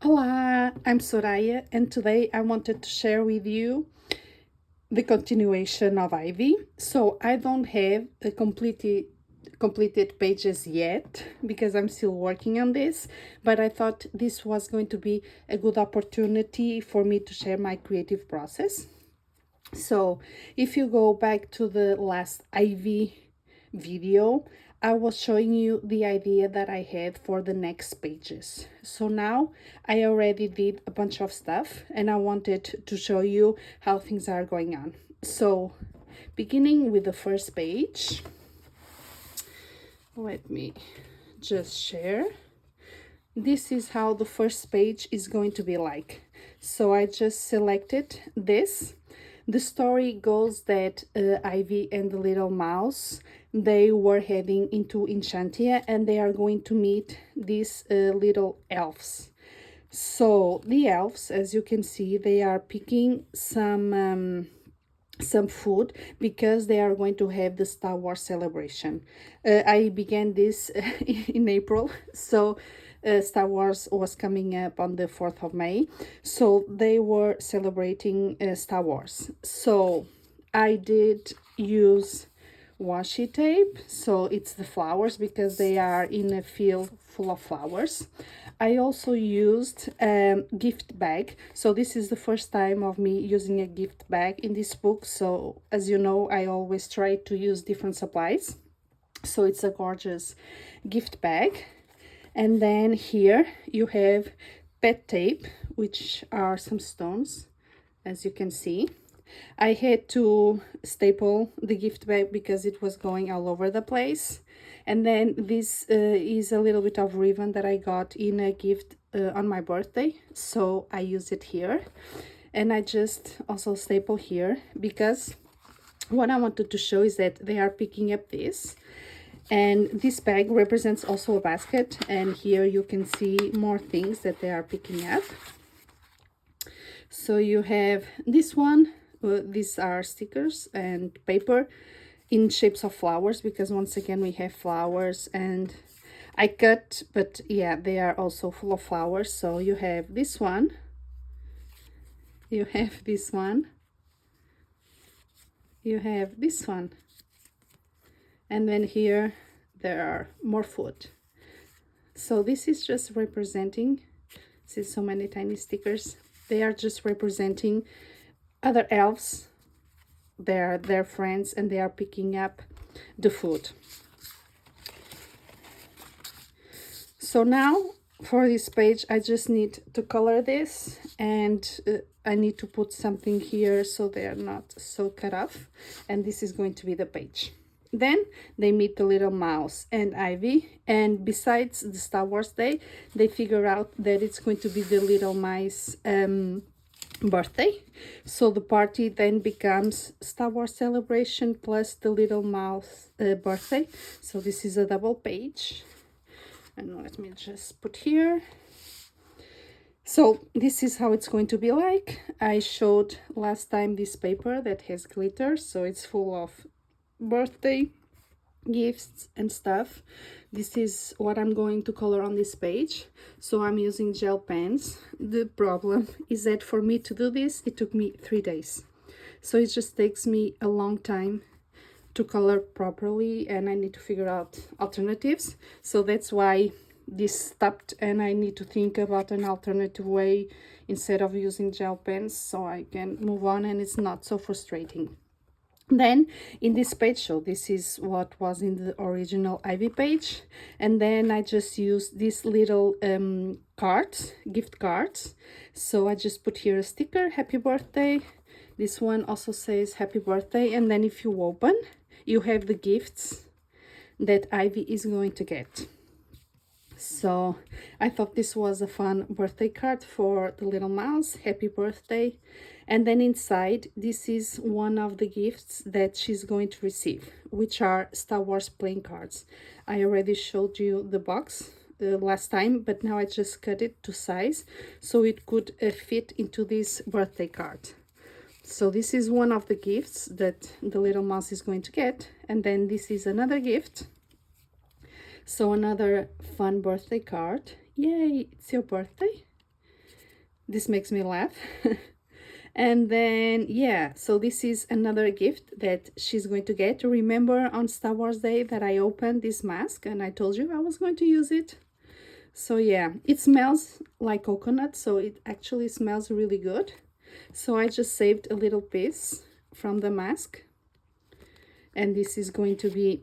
Hola, I'm Soraya, and today I wanted to share with you the continuation of Ivy. So I don't have the completed pages yet because I'm still working on this, but I thought this was going to be a good opportunity for me to share my creative process. So if you go back to the last Ivy video, I was showing you the idea that I had for the next pages. So now I already did a bunch of stuff and I wanted to show you how things are going on. So beginning with the first page, let me just share. This is how the first page is going to be like. So I just selected this. The story goes that Ivy and the little mouse, they were heading into Enchantia and they are going to meet these little elves. So the elves, as you can see, they are picking some food because they are going to have the Star Wars celebration. I began this in April, so Star Wars was coming up on the 4th of May, so they were celebrating Star Wars. So I did use washi tape, so it's the flowers because they are in a field full of flowers. I also used a gift bag. So this is the first time of me using a gift bag in this book. So as you know, I always try to use different supplies. So it's a gorgeous gift bag. And then here you have pet tape, which are some stones, as you can see. I had to staple the gift bag because it was going all over the place. And then this is a little bit of ribbon that I got in a gift on my birthday. So I use it here. And I just also staple here because what I wanted to show is that they are picking up this. And this bag represents also a basket. And here you can see more things that they are picking up. So you have this one. These are stickers and paper in shapes of flowers because once again we have flowers, and I cut, but yeah, they are also full of flowers. So you have this one, you have this one, you have this one, and then here there are more food. So this is just representing, see so many tiny stickers, they are just representing other elves. They're their friends and they are picking up the food. So now for this page I just need to color this, and I need to put something here so they are not so cut off, and this is going to be the page. Then they meet the little mouse and Ivy, and besides the Star Wars Day, they figure out that it's going to be the little mice birthday. So the party then becomes Star Wars celebration plus the little mouse birthday. So this is a double page, and let me just put here. So this is how it's going to be like. I showed last time this paper that has glitter, so it's full of birthday gifts and stuff. This is what I'm going to color on this page. So I'm using gel pens. The problem is that for me to do this, it took me 3 days. So it just takes me a long time to color properly, and I need to figure out alternatives. So that's why this stopped, and I need to think about an alternative way instead of using gel pens so I can move on and it's not so frustrating. Then in this page, so this is what was in the original Ivy page, and then I just used these little cards, gift cards. So I just put here a sticker, happy birthday. This one also says happy birthday, and then if you open, you have the gifts that Ivy is going to get. So I thought this was a fun birthday card for the little mouse, happy birthday. And then inside, this is one of the gifts that she's going to receive, which are Star Wars playing cards. I already showed you the box last time, but now I just cut it to size so it could fit into this birthday card. So this is one of the gifts that the little mouse is going to get, and then this is another gift. So another fun birthday card. Yay, it's your birthday. this makes me laugh. And then, yeah, so this is another gift that she's going to get. Remember on Star Wars Day that I opened this mask and I told you I was going to use it? So yeah, it smells like coconut, so it actually smells really good. So I just saved a little piece from the mask. And this is going to be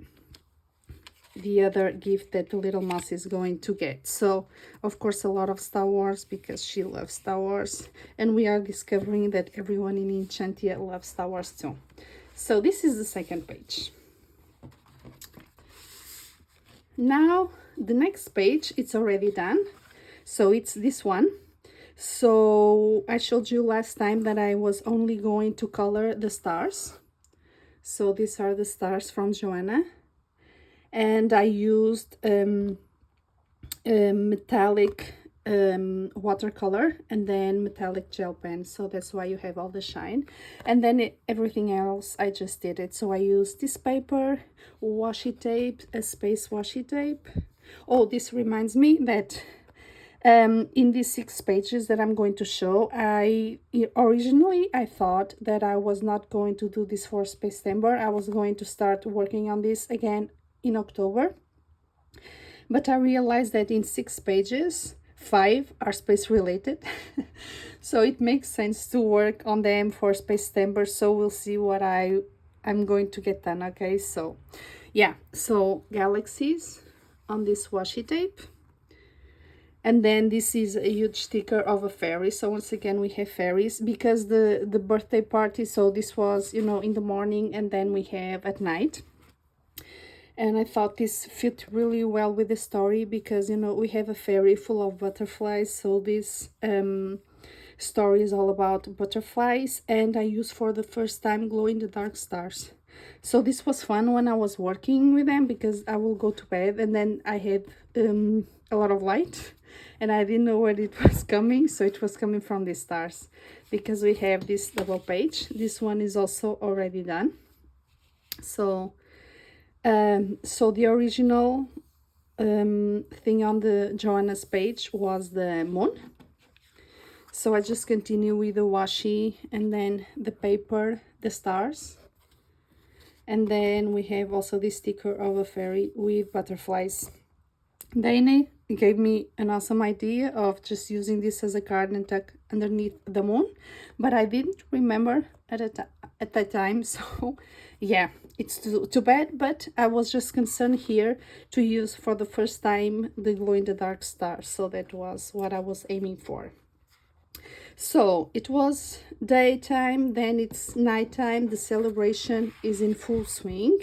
the other gift that the little mouse is going to get. So of course a lot of Star Wars because she loves Star Wars, and we are discovering that everyone in Enchantia loves Star Wars too. So this is the second page. Now the next page, it's already done, so it's this one. So I showed you last time that I was only going to color the stars. So these are the stars from Johanna. And I used metallic watercolor and then metallic gel pen, so that's why you have all the shine. And then everything else I just did it. So I used this paper, washi tape, a space washi tape. Oh, this reminds me that in these 6 pages that I'm going to show, originally I thought that I was not going to do this for September. I was going to start working on this again in October, but I realized that in 6 pages 5 are space related. So it makes sense to work on them for September. So we'll see what I'm going to get done. Okay, so yeah, so galaxies on this washi tape, and then this is a huge sticker of a fairy. So once again we have fairies because the birthday party, so this was, you know, in the morning and then we have at night. And I thought this fit really well with the story because, you know, we have a fairy full of butterflies. So this story is all about butterflies, and I used for the first time glow-in-the-dark stars. So this was fun when I was working with them because I will go to bed and then I had a lot of light and I didn't know where it was coming. So it was coming from the stars because we have this double page. This one is also already done. So the original thing on the Johanna's page was the moon. So I just continue with the washi and then the paper, the stars. And then we have also this sticker of a fairy with butterflies. Dana gave me an awesome idea of just using this as a card and tuck underneath the moon, but I didn't remember at that time. So yeah, it's too bad, but I was just concerned here to use for the first time the glow-in-the-dark star. So that was what I was aiming for. So it was daytime, then it's nighttime, the celebration is in full swing,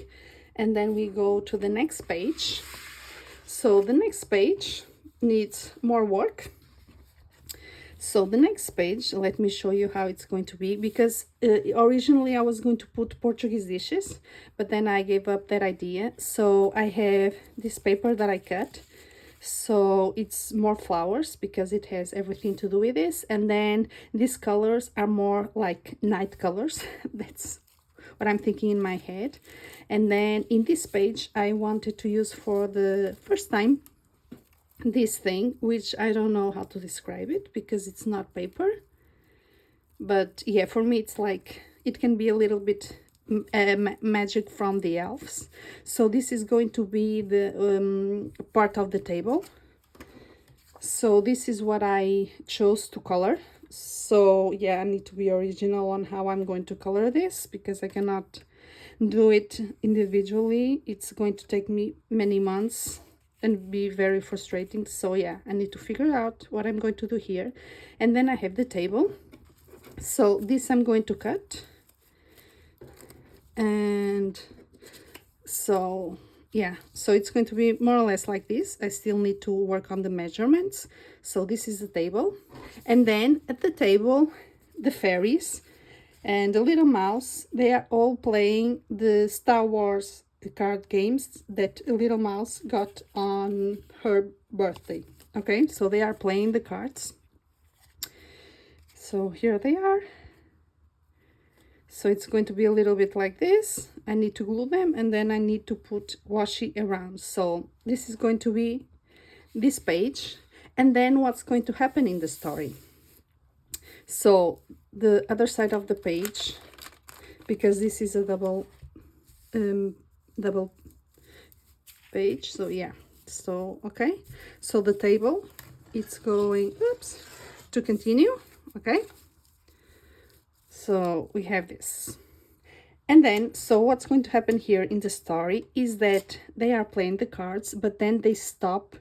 and then we go to the next page. So the next page needs more work. So the next page, let me show you how it's going to be, because originally I was going to put Portuguese dishes, but then I gave up that idea. So I have this paper that I cut. So it's more flowers because it has everything to do with this. And then these colors are more like night colors. That's what I'm thinking in my head. And then in this page, I wanted to use for the first time this thing, which I don't know how to describe it because it's not paper. But yeah, for me, it's like, it can be a little bit magic from the elves. So this is going to be the part of the table. So this is what I chose to color. So yeah, I need to be original on how I'm going to color this because I cannot do it individually. It's going to take me many months and be very frustrating. So yeah, I need to figure out what I'm going to do here. And then I have the table. So this I'm going to cut. And so yeah, so it's going to be more or less like this. I still need to work on the measurements. So this is the table, and then at the table the fairies and the little mouse, they are all playing the Star Wars card games that a little mouse got on her birthday. Okay, so they are playing the cards. So here they are. So it's going to be a little bit like this. I need to glue them and then I need to put washi around. So this is going to be this page. And then what's going to happen in the story? So the other side of the page, because this is a double page, so yeah, so okay, so the table, it's going, oops, to continue. Okay, so we have this. And then, so what's going to happen here in the story is that they are playing the cards, but then they stop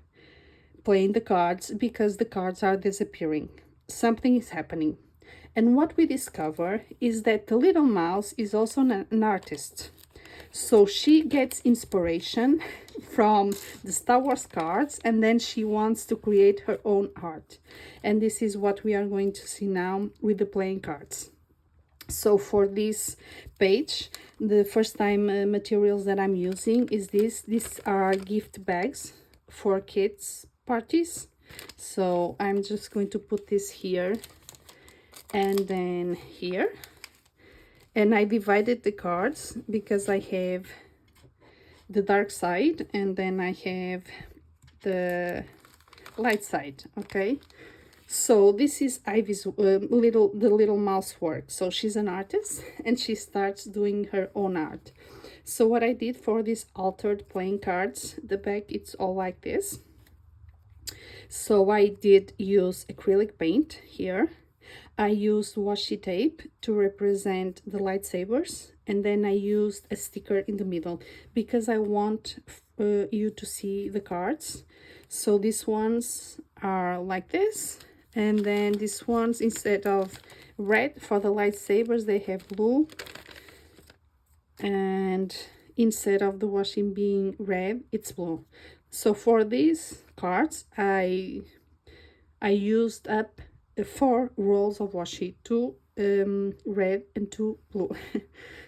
playing the cards because the cards are disappearing. Something is happening. And what we discover is that the little mouse is also an artist. So she gets inspiration from the Star Wars cards, and then she wants to create her own art. And this is what we are going to see now with the playing cards. So for this page, the first time materials that I'm using is this. These are gift bags for kids parties. So I'm just going to put this here and then here. And I divided the cards because I have the dark side and then I have the light side, okay? So this is Ivy's the little mouse work. So she's an artist and she starts doing her own art. So what I did for these altered playing cards, the back, it's all like this. So I did use acrylic paint here. I used washi tape to represent the lightsabers, and then I used a sticker in the middle because I want you to see the cards. So these ones are like this, and then these ones, instead of red for the lightsabers, they have blue, and instead of the washi being red, it's blue. So for these cards, I used up 4 rolls of washi, 2 red and 2 blue.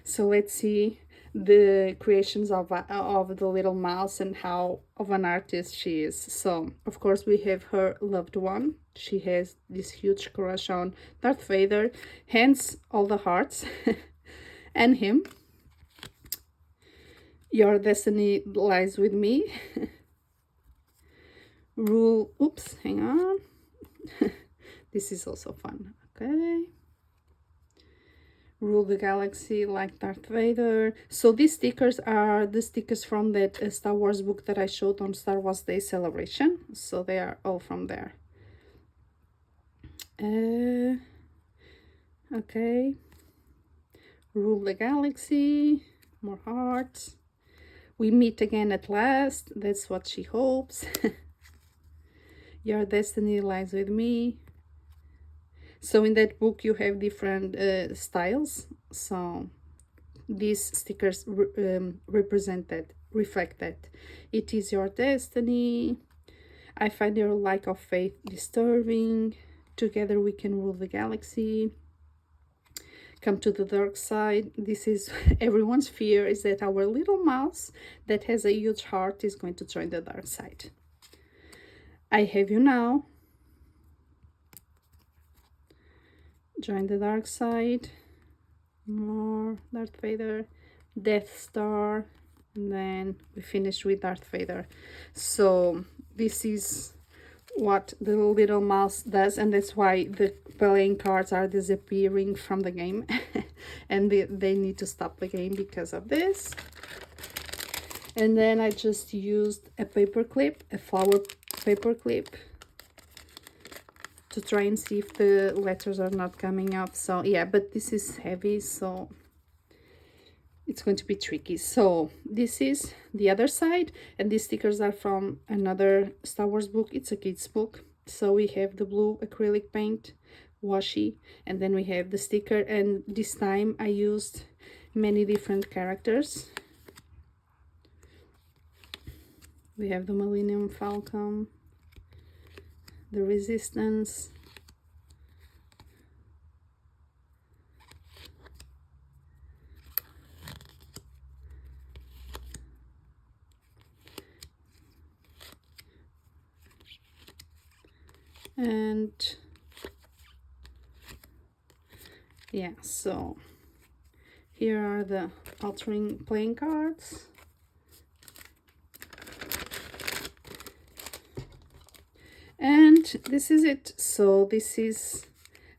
So let's see the creations of the little mouse and how of an artist she is. So of course we have her loved one. She has this huge crush on Darth Vader, hence all the hearts. And him. Your destiny lies with me. Rule, oops, hang on. This is also fun, okay? Rule the galaxy like Darth Vader. So these stickers are the stickers from that Star Wars book that I showed on Star Wars Day Celebration. So they are all from there. Okay. Rule the galaxy. More hearts. We meet again at last. That's what she hopes. Your destiny lies with me. So in that book you have different styles. So these stickers represent that, reflect that. It is your destiny. I find your lack of faith disturbing. Together we can rule the galaxy. Come to the dark side. This is everyone's fear, is that our little mouse that has a huge heart is going to join the dark side. I have you now. Join the dark side. More Darth Vader. Death Star. And then we finish with Darth Vader. So this is what the little mouse does, and that's why the playing cards are disappearing from the game. And they need to stop the game because of this. And then I just used a paper clip, a flower paper clip, to try and see if the letters are not coming off. So yeah, but this is heavy, so it's going to be tricky. So this is the other side, and these stickers are from another Star Wars book. It's a kids book. So we have the blue acrylic paint, washi, and then we have the sticker, and this time I used many different characters. We have the Millennium Falcon, the Resistance, and yeah, so here are the altering playing cards. And this is it. So this is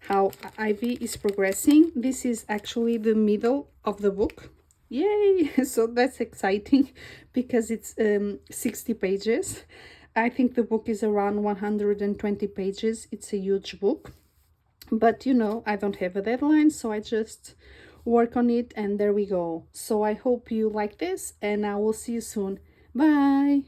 how Ivy is progressing. This is actually the middle of the book. Yay! So that's exciting because it's 60 pages. I think the book is around 120 pages. It's a huge book. But you know, I don't have a deadline, so I just work on it, and there we go. So I hope you like this, and I will see you soon. Bye!